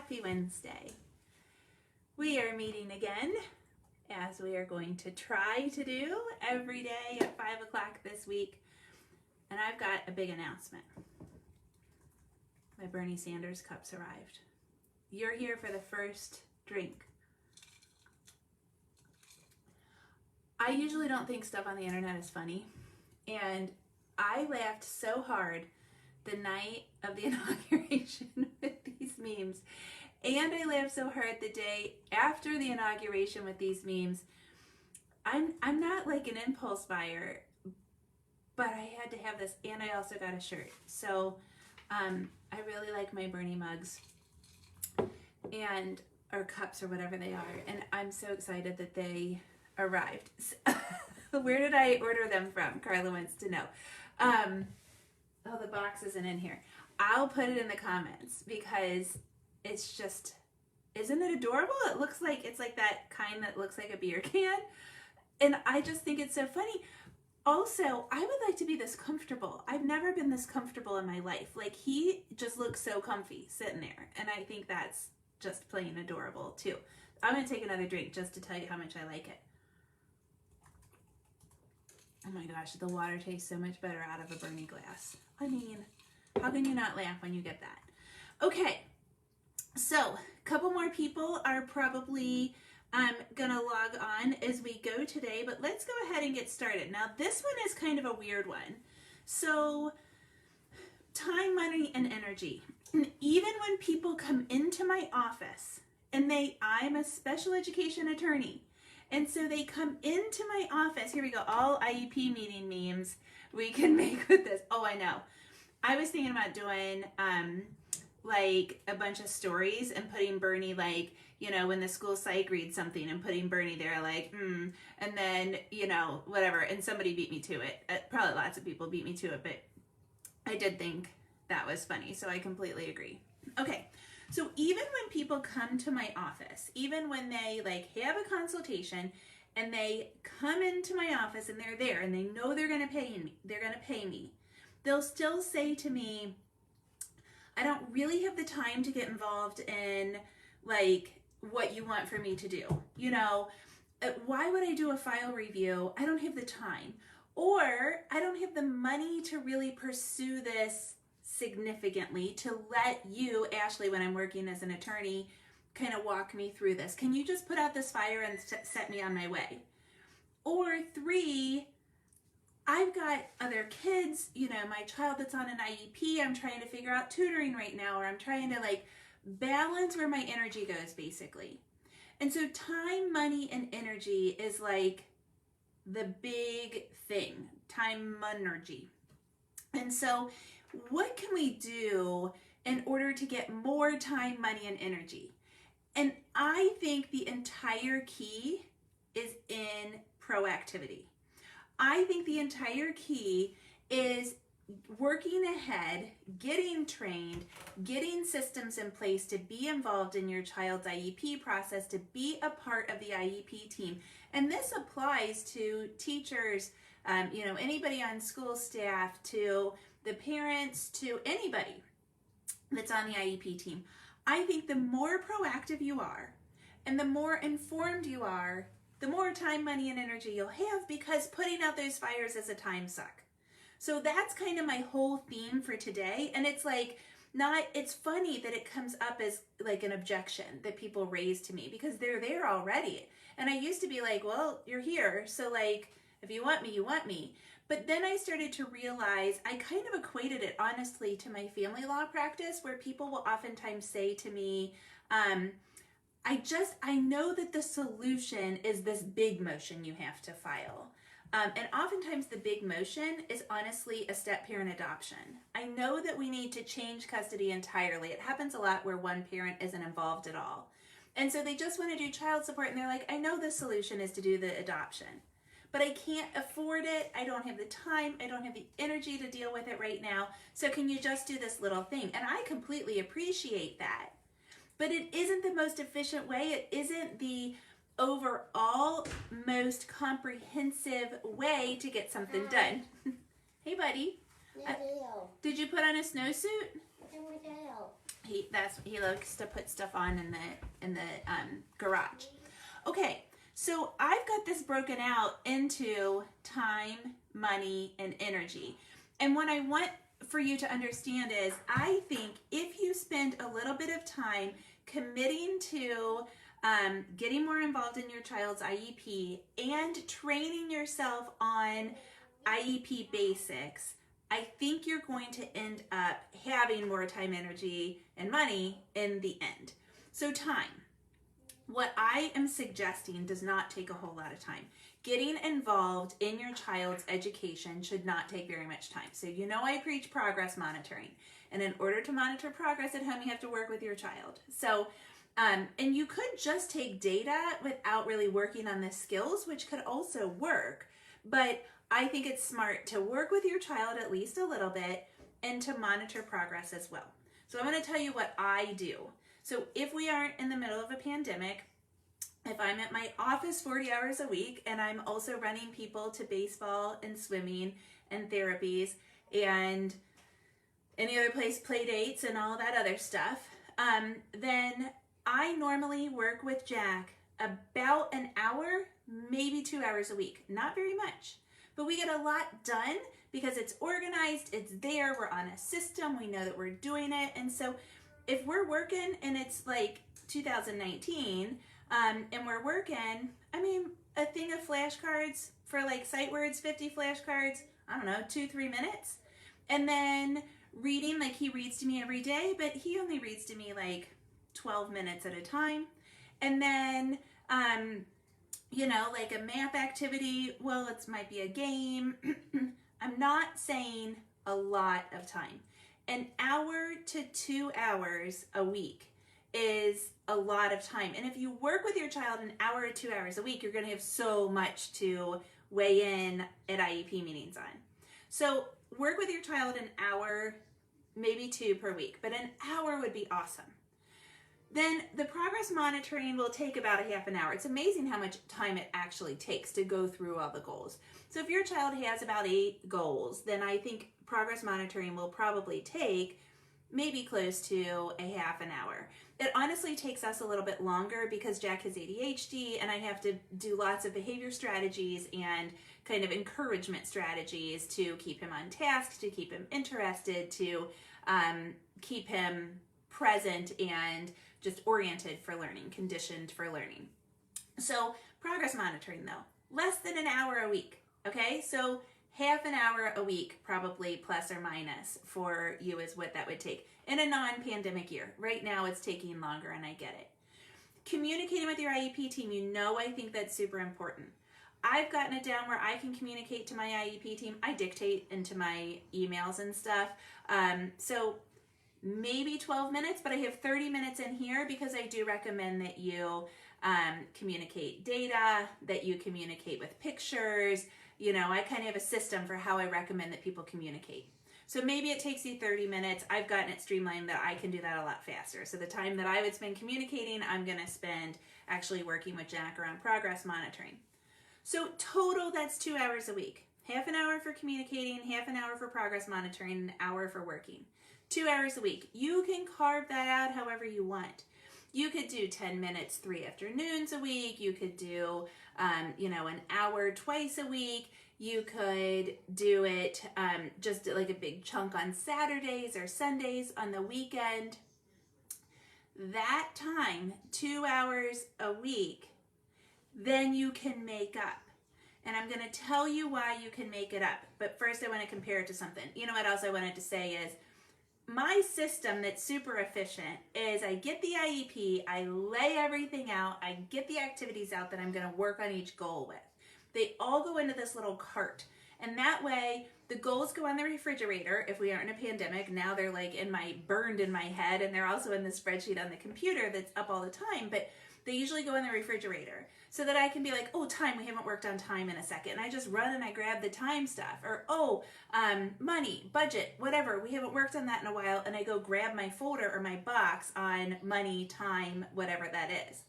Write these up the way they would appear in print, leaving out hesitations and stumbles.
Happy Wednesday. We are meeting again, as we are going to try to do every day at 5 o'clock this week. And I've got a big announcement. My Bernie Sanders cups arrived. You're here for the first drink. I usually don't think stuff on the internet is funny, and I laughed so hard the night of the inauguration with these memes, and I laughed so hard the day after the inauguration with these memes. I'm not like an impulse buyer, but I had to have this, and I also got a shirt. So I really like my Bernie mugs and or cups or whatever they are, and I'm so excited that they arrived. Where did I order them from? Carla wants to know. Oh, the box isn't in here. I'll put it in the comments because it's just, isn't it adorable? It looks like, it's like that kind that looks like a beer can. And I just think it's so funny. Also, I would like to be this comfortable. I've never been this comfortable in my life. Like, he just looks so comfy sitting there. And I think that's just plain adorable too. I'm going to take another drink just to tell you how much I like it. Oh my gosh, the water tastes so much better out of a Bernie glass. I mean, how can you not laugh when you get that? Okay, so a couple more people are probably gonna log on as we go today, but let's go ahead and get started. Now, this one is kind of a weird one. So, time, money, and energy. Even when people come into my office and I'm a special education attorney, and so they come into my office. Here we go, all IEP meeting memes we can make with this. Oh, I know. I was thinking about doing like a bunch of stories and putting Bernie, like, you know, when the school psych reads something and putting Bernie there like, and then, you know, whatever. And somebody beat me to it. Probably lots of people beat me to it, but I did think that was funny. So I completely agree. Okay. So even when people come to my office, even when they like have a consultation and they come into my office and they're there and they know they're going to pay me, they'll still say to me, I don't really have the time to get involved in like what you want for me to do. You know, why would I do a file review? I don't have the time, or I don't have the money to really pursue this significantly to let you, Ashley, when I'm working as an attorney, kind of walk me through this. Can you just put out this fire and set me on my way? Or 3, I've got other kids, you know, my child that's on an IEP, I'm trying to figure out tutoring right now, or I'm trying to like balance where my energy goes, basically. And so time, money, and energy is like the big thing, time, energy. And so what can we do in order to get more time, money, and energy? And I think the entire key is in proactivity. I think the entire key is working ahead, getting trained, getting systems in place to be involved in your child's IEP process, to be a part of the IEP team. And this applies to teachers, you know, anybody on school staff, to the parents, to anybody that's on the IEP team. I think the more proactive you are and the more informed you are, the more time, money, and energy you'll have, because putting out those fires is a time suck. So that's kind of my whole theme for today. And it's like, it's funny that it comes up as like an objection that people raise to me because they're there already. And I used to be like, well, you're here, so like, if you want me, you want me. But then I started to realize I kind of equated it honestly to my family law practice, where people will oftentimes say to me, I know that the solution is this big motion you have to file. And oftentimes the big motion is honestly a step-parent adoption. I know that we need to change custody entirely. It happens a lot where one parent isn't involved at all. And so they just want to do child support, and they're like, I know the solution is to do the adoption, but I can't afford it. I don't have the time. I don't have the energy to deal with it right now. So can you just do this little thing? And I completely appreciate that. But it isn't the most efficient way. It isn't the overall most comprehensive way to get something done. Hey, buddy. Did you put on a snowsuit? He likes to put stuff on in the garage. Okay, so I've got this broken out into time, money, and energy. And what I want for you to understand is, I think if you spend a little bit of time committing to getting more involved in your child's IEP and training yourself on IEP basics, I think you're going to end up having more time, energy, and money in the end. So time. What I am suggesting does not take a whole lot of time. Getting involved in your child's education should not take very much time. So you know I preach progress monitoring. And in order to monitor progress at home, you have to work with your child. So, and you could just take data without really working on the skills, which could also work. But I think it's smart to work with your child at least a little bit and to monitor progress as well. So I'm going to tell you what I do. So if we aren't in the middle of a pandemic, if I'm at my office 40 hours a week and I'm also running people to baseball and swimming and therapies and any other place, play dates and all that other stuff, then I normally work with Jack about an hour, maybe 2 hours a week. Not very much, but we get a lot done because it's organized, it's there, we're on a system, we know that we're doing it. And so if we're working and it's like 2019, and we're working, I mean, a thing of flashcards for like sight words, 50 flashcards, I don't know, 2-3 minutes. And then reading, like he reads to me every day, but he only reads to me like 12 minutes at a time. And then, you know, like a math activity, well, it might be a game. I'm not saying a lot of time. An hour to 2 hours a week is a lot of time. And if you work with your child an hour or 2 hours a week, you're going to have so much to weigh in at IEP meetings on. So work with your child an hour, maybe 2 per week, but an hour would be awesome. Then the progress monitoring will take about a half an hour. It's amazing how much time it actually takes to go through all the goals. So if your child has about 8 goals, then I think progress monitoring will probably take maybe close to a half an hour. It honestly takes us a little bit longer because Jack has ADHD and I have to do lots of behavior strategies and kind of encouragement strategies to keep him on task, to keep him interested, to keep him present and just oriented for learning, conditioned for learning. So progress monitoring though, less than an hour a week, okay? So half an hour a week, probably plus or minus for you is what that would take in a non-pandemic year. Right now it's taking longer and I get it. Communicating with your IEP team, you know, I think that's super important. I've gotten it down where I can communicate to my IEP team. I dictate into my emails and stuff. So maybe 12 minutes, but I have 30 minutes in here because I do recommend that you communicate data, that you communicate with pictures. You know, I kind of have a system for how I recommend that people communicate. So maybe it takes you 30 minutes. I've gotten it streamlined that I can do that a lot faster. So the time that I would spend communicating, I'm going to spend actually working with Jack around progress monitoring. So total, that's 2 hours a week. Half an hour for communicating, half an hour for progress monitoring, an hour for working. 2 hours a week. You can carve that out however you want. You could do 10 minutes 3 afternoons a week. You could do, you know, an hour twice a week. You could do it just like a big chunk on Saturdays or Sundays on the weekend. That time, 2 hours a week, then you can make up. And I'm going to tell you why you can make it up. But first I want to compare it to something. You know what else I wanted to say is, my system that's super efficient is I get the IEP, I lay everything out, I get the activities out that I'm going to work on each goal with. They all go into this little cart. And that way, the goals go on the refrigerator. If we aren't in a pandemic, now they're like burned in my head, and they're also in the spreadsheet on the computer that's up all the time. But they usually go in the refrigerator so that I can be like, oh, time, we haven't worked on time in a second. And I just run and I grab the time stuff. Or, oh, money, budget, whatever. We haven't worked on that in a while. And I go grab my folder or my box on money, time, whatever that is.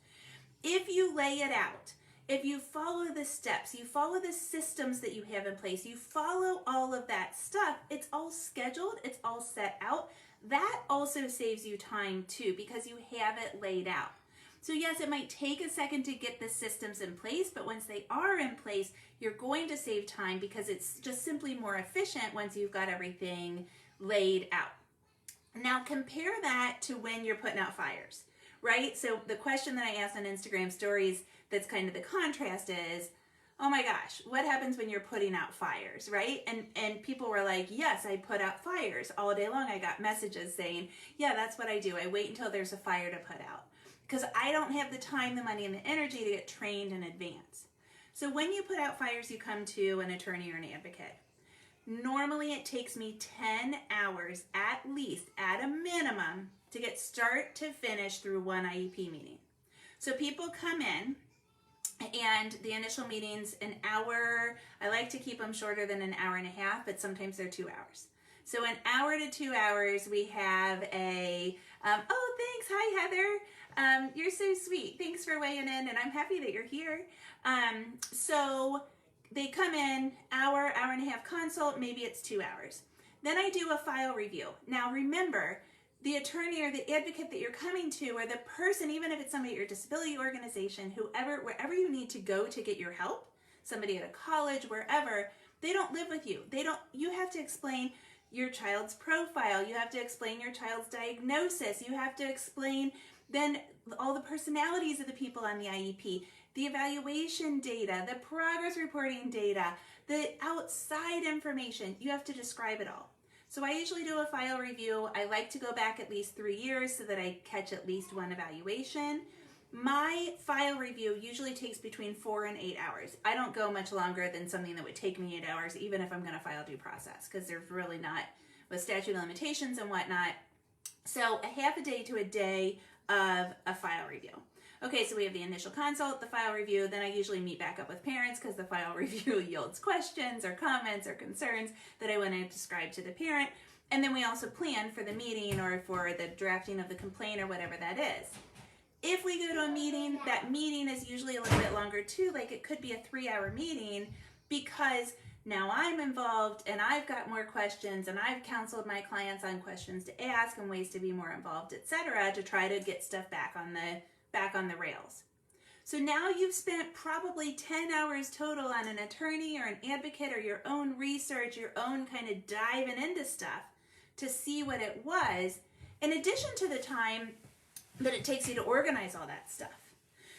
If you lay it out, if you follow the steps, you follow the systems that you have in place, you follow all of that stuff, it's all scheduled, it's all set out. that also saves you time too, because you have it laid out. So yes, it might take a second to get the systems in place, but once they are in place, you're going to save time because it's just simply more efficient once you've got everything laid out. Now compare that to when you're putting out fires, right? So the question that I asked on Instagram stories that's kind of the contrast is, oh my gosh, what happens when you're putting out fires, right? And people were like, yes, I put out fires all day long. I got messages saying, yeah, that's what I do. I wait until there's a fire to put out, because I don't have the time, the money, and the energy to get trained in advance. So when you put out fires, you come to an attorney or an advocate. Normally it takes me 10 hours at least, at a minimum, to get start to finish through one IEP meeting. So people come in, and the initial meeting's an hour. I like to keep them shorter than an hour and a half, but sometimes they're 2 hours. So an hour to 2 hours, we have a, oh, thanks, hi Heather. You're so sweet. Thanks for weighing in, and I'm happy that you're here. So they come in, hour and a half consult, maybe it's 2 hours. Then I do a file review. Now remember, the attorney or the advocate that you're coming to, or the person, even if it's somebody at your disability organization, whoever, wherever you need to go to get your help, somebody at a college, wherever, they don't live with you. You have to explain your child's profile. You have to explain your child's diagnosis. You have to explain then all the personalities of the people on the IEP, the evaluation data, the progress reporting data, the outside information. You have to describe it all. So I usually do a file review. I like to go back at least 3 years so that I catch at least one evaluation. My file review usually takes between 4 and 8 hours. I don't go much longer than something that would take me 8 hours, even if I'm going to file due process, because there's really not, with statute of limitations and whatnot. So a half a day to a day of a file review. Okay, so we have the initial consult, the file review, then I usually meet back up with parents because the file review yields questions or comments or concerns that I want to describe to the parent. And then we also plan for the meeting or for the drafting of the complaint or whatever that is. If we go to a meeting, that meeting is usually a little bit longer too, like it could be a 3-hour meeting, because now I'm involved and I've got more questions and I've counseled my clients on questions to ask and ways to be more involved, etc., to try to get stuff back on the rails. So now you've spent probably 10 hours total on an attorney or an advocate or your own research, your own kind of diving into stuff to see what it was, in addition to the time that it takes you to organize all that stuff.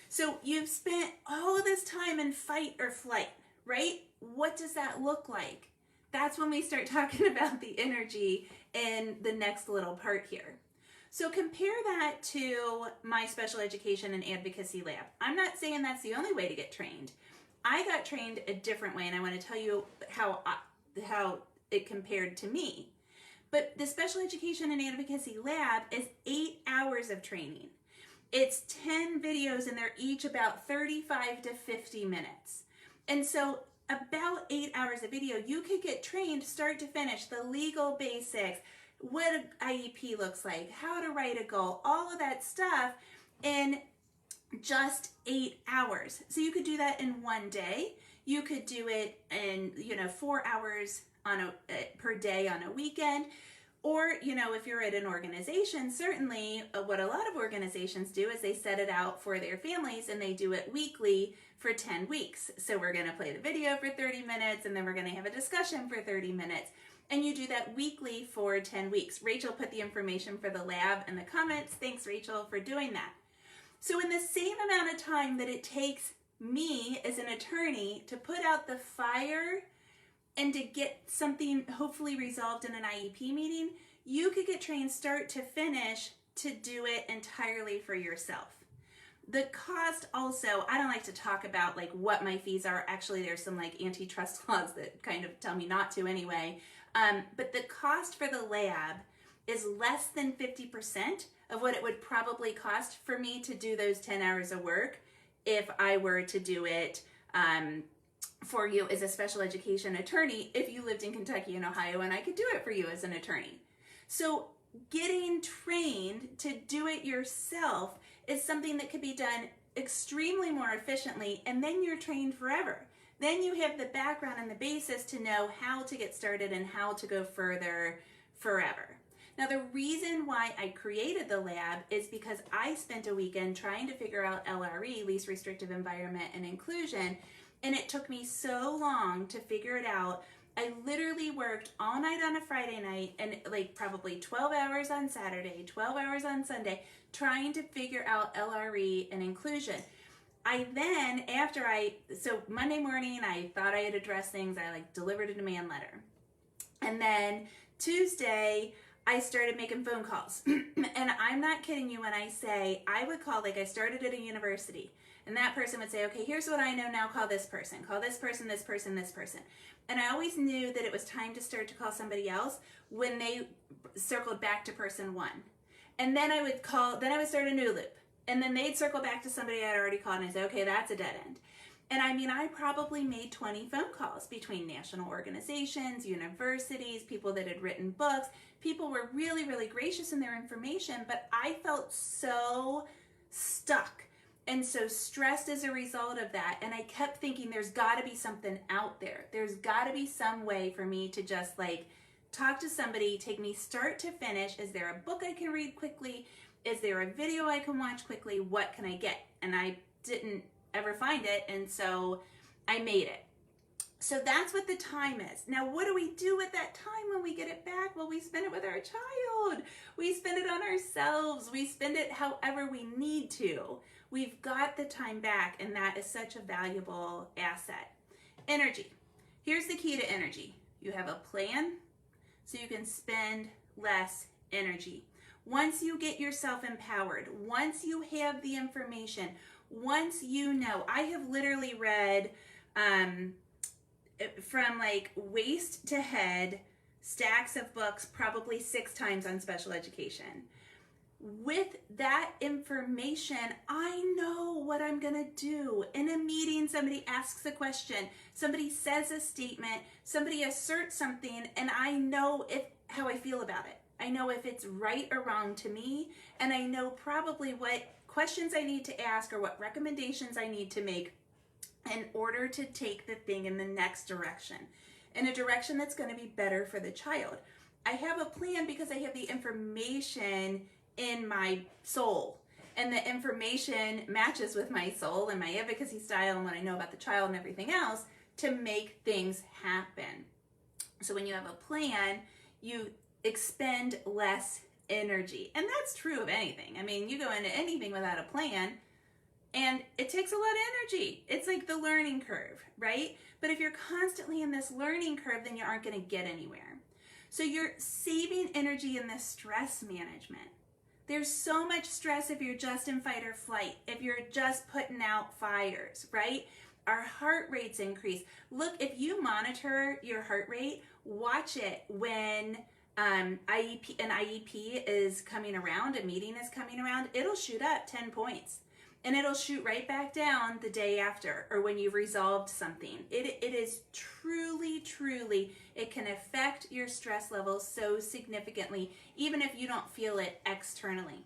So you've spent all of this time in fight or flight, right? What does that look like? That's when we start talking about the energy in the next little part here. So compare that to my special education and advocacy lab. I'm not saying that's the only way to get trained. I got trained a different way, and I want to tell you how it compared to me. But the special education and advocacy lab is 8 hours of training. It's 10 videos, and they're each about 35 to 50 minutes. And so about 8 hours of video, you could get trained start to finish, the legal basics, what an IEP looks like, how to write a goal, all of that stuff in just 8 hours. So you could do that in one day. You could do it in, 4 hours per day on a weekend. Or, if you're at an organization, certainly what a lot of organizations do is they set it out for their families and they do it weekly for 10 weeks. So we're going to play the video for 30 minutes and then we're going to have a discussion for 30 minutes. And you do that weekly for 10 weeks. Rachel put the information for the lab in the comments. Thanks, Rachel, for doing that. So in the same amount of time that it takes me as an attorney to put out the fire and to get something hopefully resolved in an IEP meeting, you could get trained start to finish to do it entirely for yourself. The cost also, I don't like to talk about like what my fees are. Actually, there's some like antitrust laws that kind of tell me not to anyway. But the cost for the lab is less than 50% of what it would probably cost for me to do those 10 hours of work if I were to do it for you as a special education attorney if you lived in Kentucky and Ohio and I could do it for you as an attorney. So getting trained to do it yourself is something that could be done extremely more efficiently, and then you're trained forever. Then you have the background and the basis to know how to get started and how to go further forever. Now, the reason why I created the lab is because I spent a weekend trying to figure out LRE, least restrictive environment and inclusion, and it took me so long to figure it out. I literally worked all night on a Friday night and like probably 12 hours on Saturday, 12 hours on Sunday, trying to figure out LRE and inclusion. I then, so Monday morning, I thought I had addressed things. I like delivered a demand letter. And then Tuesday, I started making phone calls. And I'm not kidding you when I say I would call, like I started at a university, and that person would say, okay, here's what I know now, call this person, this person, this person, this person. And I always knew that it was time to start to call somebody else when they circled back to person one. And then I would start a new loop. And then they'd circle back to somebody I'd already called, and I'd say, okay, that's a dead end. And I mean, I probably made 20 phone calls between national organizations, universities, people that had written books. People were really, really gracious in their information, but I felt so stuck and so stressed as a result of that. And I kept thinking there's got to be something out there. There's got to be some way for me to just like talk to somebody, take me start to finish. Is there a book I can read quickly? Is there a video I can watch quickly? What can I get? And I didn't ever find it, and so I made it. So that's what the time is. Now, what do we do with that time when we get it back? Well, we spend it with our child. We spend it on ourselves. We spend it however we need to. We've got the time back, and that is such a valuable asset. Energy. Here's the key to energy. You have a plan, so you can spend less energy. Once you get yourself empowered, once you have the information, once you know, I have literally read from like waist to head stacks of books probably 6 times on special education. With that information, I know what I'm gonna do. In a meeting, somebody asks a question, somebody says a statement, somebody asserts something, and I know how I feel about it. I know if it's right or wrong to me, and I know probably what questions I need to ask or what recommendations I need to make in order to take the thing in the next direction, in a direction that's going to be better for the child. I have a plan because I have the information in my soul, and the information matches with my soul and my advocacy style and what I know about the child and everything else to make things happen. So when you have a plan, you expend less energy. And that's true of anything. I mean, you go into anything without a plan and it takes a lot of energy. It's like the learning curve, right? But if you're constantly in this learning curve, then you aren't going to get anywhere. So you're saving energy in the stress management. There's so much stress if you're just in fight or flight, if you're just putting out fires, right? Our heart rates increase. Look, if you monitor your heart rate, watch it when an IEP is coming around, a meeting is coming around, it'll shoot up 10 points. And it'll shoot right back down the day after or when you've resolved something. It is truly, it can affect your stress levels so significantly, even if you don't feel it externally.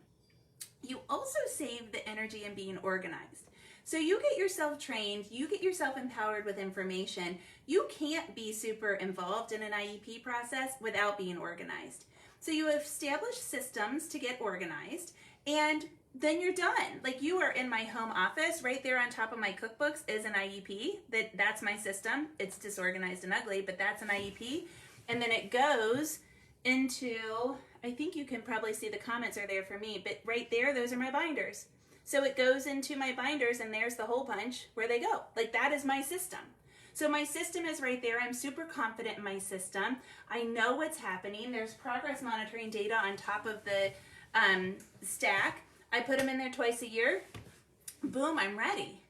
You also save the energy in being organized. So you get yourself trained, you get yourself empowered with information. You can't be super involved in an IEP process without being organized. So you establish systems to get organized, and then you're done. Like, you are in my home office, right there on top of my cookbooks is an IEP. That's my system. It's disorganized and ugly, but that's an IEP. And then it goes into, I think you can probably see the comments are there for me, but right there, those are my binders. So it goes into my binders, and there's the hole punch where they go. Like, that is my system. So my system is right there. I'm super confident in my system. I know what's happening. There's progress monitoring data on top of the stack. I put them in there twice a year. Boom, I'm ready.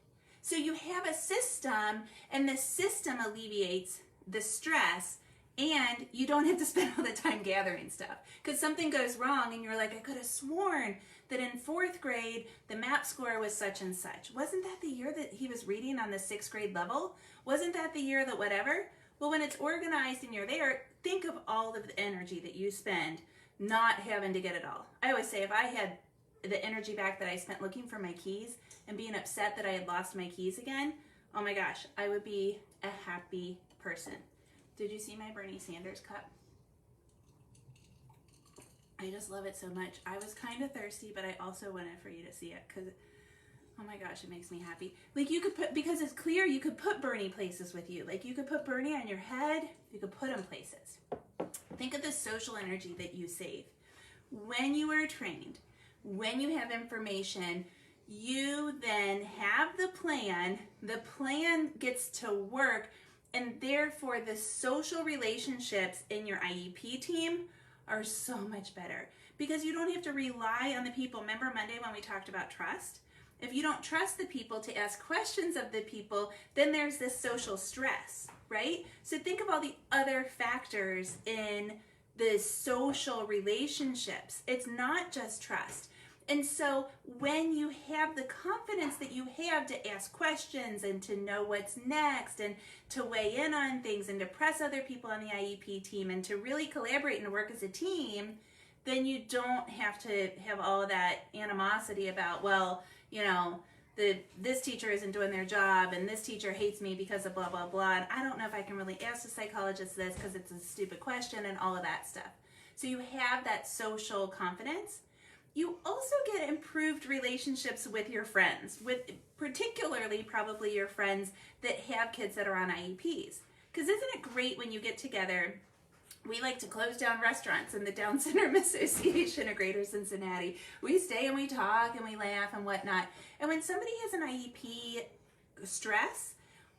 So you have a system, and the system alleviates the stress, and you don't have to spend all the time gathering stuff. Because something goes wrong, and you're like, I could have sworn that in 4th grade, the MAP score was such and such. Wasn't that the year that he was reading on the 6th grade level? Wasn't that the year that whatever? Well, when it's organized and you're there, think of all of the energy that you spend not having to get it all. I always say, if I had the energy back that I spent looking for my keys and being upset that I had lost my keys again, oh my gosh, I would be a happy person. Did you see my Bernie Sanders cup? I I just love it so much. I was kind of thirsty, but I also wanted for you to see it because, oh my gosh, it makes me happy. Like you could put, because it's clear, you could put Bernie places with you. Like you could put Bernie on your head. You could put him places. Think of the social energy that you save. When you are trained, when you have information, you then have the plan gets to work, and therefore the social relationships in your IEP team are so much better because you don't have to rely on the people. Remember Monday when we talked about trust? If you don't trust the people to ask questions of the people, then there's this social stress, right? So think of all the other factors in the social relationships. It's not just trust. And so when you have the confidence that you have to ask questions and to know what's next and to weigh in on things and to press other people on the IEP team and to really collaborate and work as a team, then you don't have to have all of that animosity about, well, you know, this teacher isn't doing their job and this teacher hates me because of blah, blah, blah. And I don't know if I can really ask the psychologist this because it's a stupid question and all of that stuff. So you have that social confidence. You also get improved relationships with your friends, with particularly probably your friends that have kids that are on IEPs. Because isn't it great when you get together? We like to close down restaurants in the Down Syndrome Association of Greater Cincinnati. We stay and we talk and we laugh and whatnot. And when somebody has an IEP stress,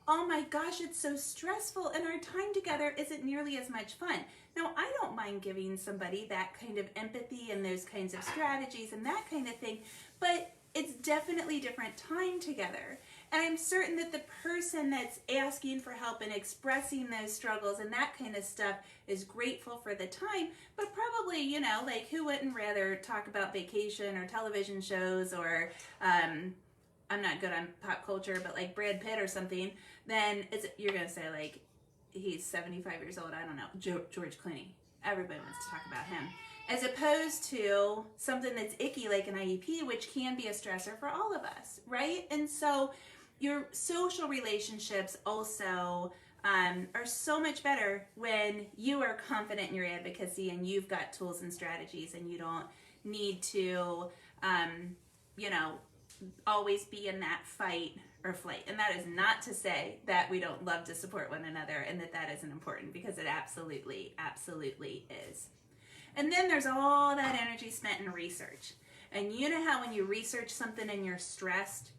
oh my gosh, it's so stressful and our time together isn't nearly as much fun. Now, I don't mind giving somebody that kind of empathy and those kinds of strategies and that kind of thing, but it's definitely different time together. And I'm certain that the person that's asking for help and expressing those struggles and that kind of stuff is grateful for the time, but probably, you know, like who wouldn't rather talk about vacation or television shows or, I'm not good on pop culture, but like Brad Pitt or something, then you're going to say like, he's 75 years old, I don't know, George Clooney. Everybody wants to talk about him. As opposed to something that's icky like an IEP, which can be a stressor for all of us, right? And so your social relationships also are so much better when you are confident in your advocacy and you've got tools and strategies and you don't need to, you know, always be in that fight or flight. And that is not to say that we don't love to support one another and that isn't important, because it absolutely, absolutely is. And then there's all that energy spent in research. And you know how when you research something and you're stressed,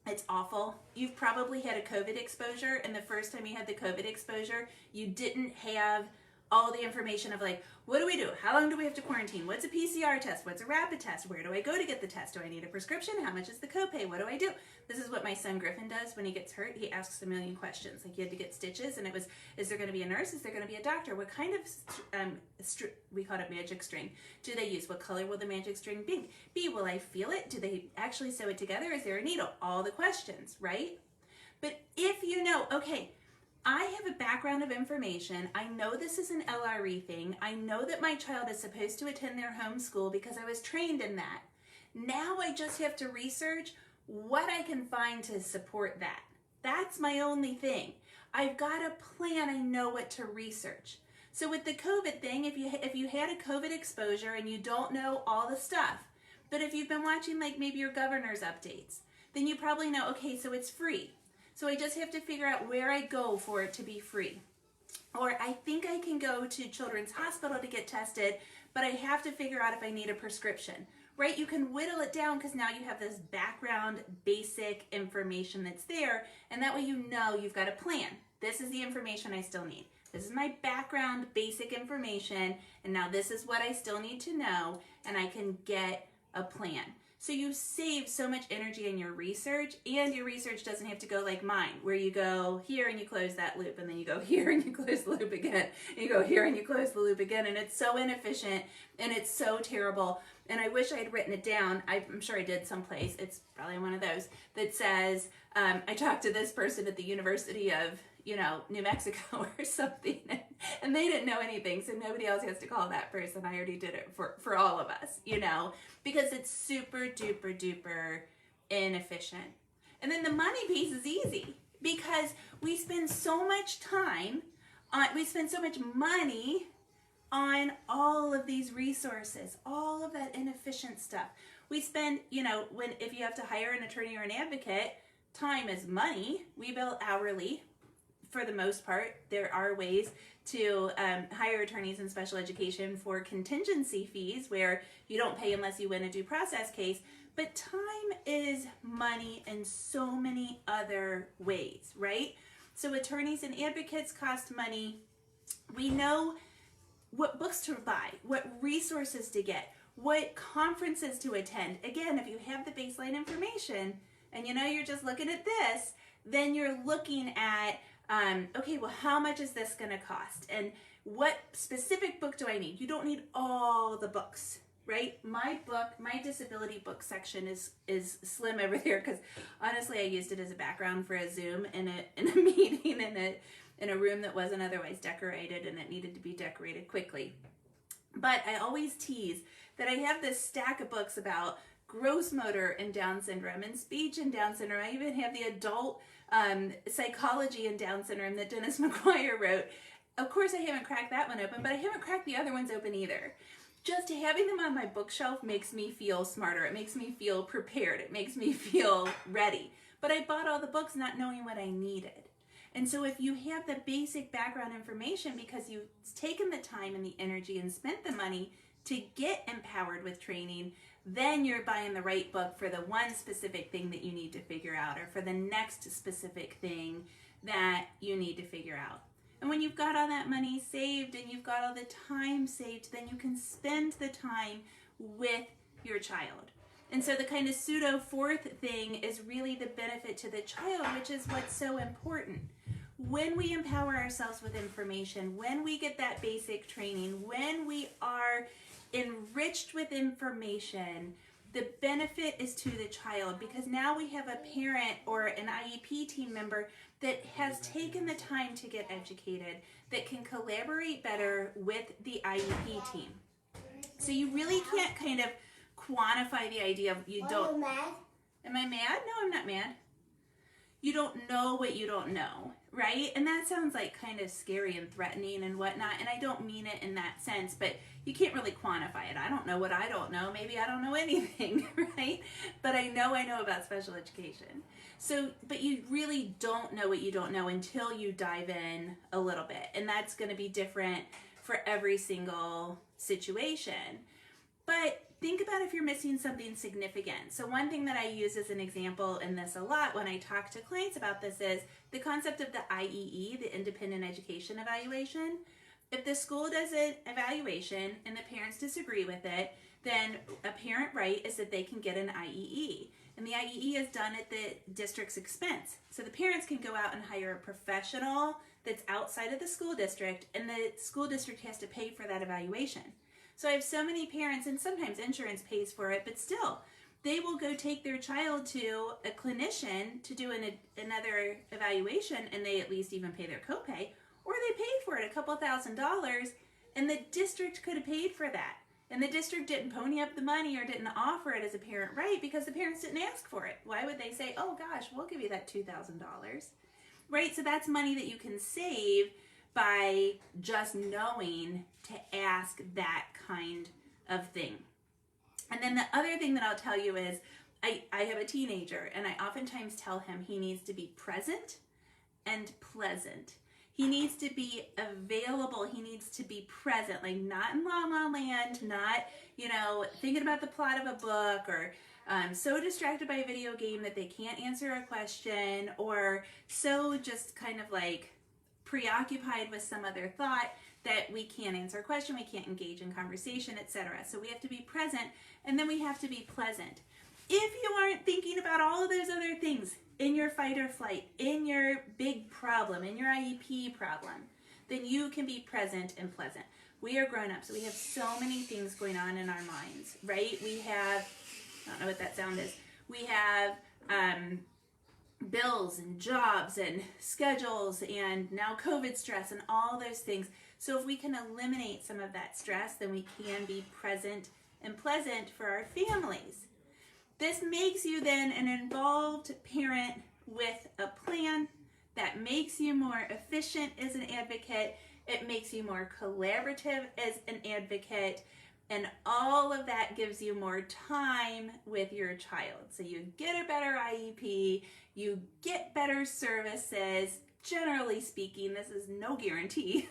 it's awful. You've probably had a COVID exposure, and the first time you had the COVID exposure, you didn't have all the information of like, what do we do? How long do we have to quarantine? What's a PCR test? What's a rapid test? Where do I go to get the test? Do I need a prescription? How much is the copay? What do I do? This is what my son Griffin does when he gets hurt. He asks a million questions. Like he had to get stitches, and it was, is there going to be a nurse? Is there going to be a doctor? What kind of, we call it magic string, do they use? What color will the magic string be? Will I feel it? Do they actually sew it together? Is there a needle? All the questions, right? But if you know, okay, I have a background of information. I know this is an LRE thing. I know that my child is supposed to attend their home school because I was trained in that. Now I just have to research what I can find to support that. That's my only thing. I've got a plan. I know what to research. So with the COVID thing, if you had a COVID exposure and you don't know all the stuff, but if you've been watching like maybe your governor's updates, then you probably know, okay, so it's free. So I just have to figure out where I go for it to be free. Or I think I can go to Children's Hospital to get tested, but I have to figure out if I need a prescription, right? You can whittle it down because now you have this background basic information that's there, and that way you know you've got a plan. This is the information I still need. This is my background basic information, and now this is what I still need to know, and I can get a plan. So you save so much energy in your research, and your research doesn't have to go like mine, where you go here and you close that loop, and then you go here and you close the loop again, and you go here and you close the loop again, and it's so inefficient, and it's so terrible. And I wish I had written it down. I'm sure I did someplace. It's probably one of those that says, I talked to this person at the University of, you know, New Mexico or something, and they didn't know anything, so nobody else has to call that person. I already did it for all of us, you know, because it's super duper duper inefficient. And then the money piece is easy because we spend so much time, we spend so much money on all of these resources, all of that inefficient stuff. We spend, if you have to hire an attorney or an advocate, time is money. We bill hourly for the most part. There are ways to hire attorneys in special education for contingency fees where you don't pay unless you win a due process case. But time is money in so many other ways, right? So attorneys and advocates cost money. We know what books to buy, what resources to get, what conferences to attend. Again, if you have the baseline information and you're just looking at this, then you're looking at, okay, well, how much is this going to cost? And what specific book do I need? You don't need all the books, right? My disability book section is slim over there because honestly, I used it as a background for a Zoom in a meeting in a room that wasn't otherwise decorated, and it needed to be decorated quickly. But I always tease that I have this stack of books about gross motor and Down syndrome and speech and Down syndrome. I even have the adult psychology and Down syndrome that Dennis McGuire wrote. Of course, I haven't cracked that one open, but I haven't cracked the other ones open either. Just having them on my bookshelf makes me feel smarter. It makes me feel prepared. It makes me feel ready. But I bought all the books not knowing what I needed. And so if you have the basic background information because you've taken the time and the energy and spent the money to get empowered with training, then you're buying the right book for the one specific thing that you need to figure out, or for the next specific thing that you need to figure out. And when you've got all that money saved and you've got all the time saved, then you can spend the time with your child. And so the kind of pseudo fourth thing is really the benefit to the child, which is what's so important. When we empower ourselves with information, when we get that basic training, when we are enriched with information, the benefit is to the child, because now we have a parent or an IEP team member that has taken the time to get educated, that can collaborate better with the IEP team. So you really can't kind of quantify the idea of you don't... Are you mad? Am I mad? No, I'm not mad. You don't know what you don't know, right? And that sounds like kind of scary and threatening and whatnot, and I don't mean it in that sense, but you can't really quantify it. I don't know what I don't know. Maybe I don't know anything, right? But I know about special education. So, but you really don't know what you don't know until you dive in a little bit, and that's going to be different for every single situation. But think about if you're missing something significant. So one thing that I use as an example in this a lot when I talk to clients about this is the concept of the IEE, the Independent Education Evaluation. If the school does an evaluation and the parents disagree with it, then a parent right is that they can get an IEE. And the IEE is done at the district's expense. So the parents can go out and hire a professional that's outside of the school district, and the school district has to pay for that evaluation. So I have so many parents, and sometimes insurance pays for it, but still, they will go take their child to a clinician to do another evaluation, and they at least even pay their copay, or they pay for it a couple $1,000s, and the district could have paid for that. And the district didn't pony up the money or didn't offer it as a parent right because the parents didn't ask for it. Why would they say, oh gosh, we'll give you that $2,000, right? So that's money that you can save by just knowing to ask that kind of thing. And then the other thing that I'll tell you is I have a teenager, and I oftentimes tell him he needs to be present and pleasant. He needs to be available. He needs to be present, like not in La La Land, not, thinking about the plot of a book, or so distracted by a video game that they can't answer a question, or so just kind of like preoccupied with some other thought that we can't answer a question, we can't engage in conversation, etc. So we have to be present, and then we have to be pleasant. If you aren't thinking about all of those other things in your fight or flight, in your big problem, in your IEP problem, then you can be present and pleasant. We are grown-ups, so we have so many things going on in our minds, right? We have, I don't know what that sound is, we have bills and jobs and schedules and now COVID stress and all those things. So if we can eliminate some of that stress, then we can be present and pleasant for our families. This makes you then an involved parent with a plan that makes you more efficient as an advocate, It makes you more collaborative as an advocate, and all of that gives you more time with your child. So you get a better IEP, you get better services, generally speaking, this is no guarantee,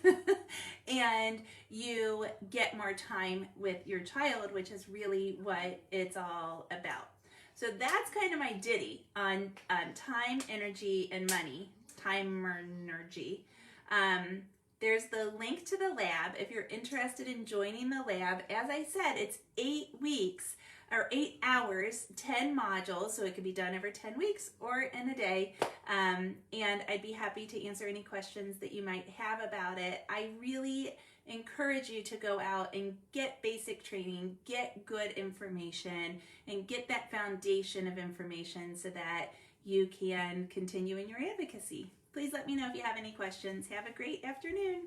and you get more time with your child, which is really what it's all about. So that's kind of my ditty on time, energy, and money. Time-energy. There's the link to the lab if you're interested in joining the lab. As I said, it's 8 weeks or 8 hours, 10 modules, so it can be done over 10 weeks or in a day. And I'd be happy to answer any questions that you might have about it. I really encourage you to go out and get basic training, get good information, and get that foundation of information so that you can continue in your advocacy. Please let me know if you have any questions. Have a great afternoon.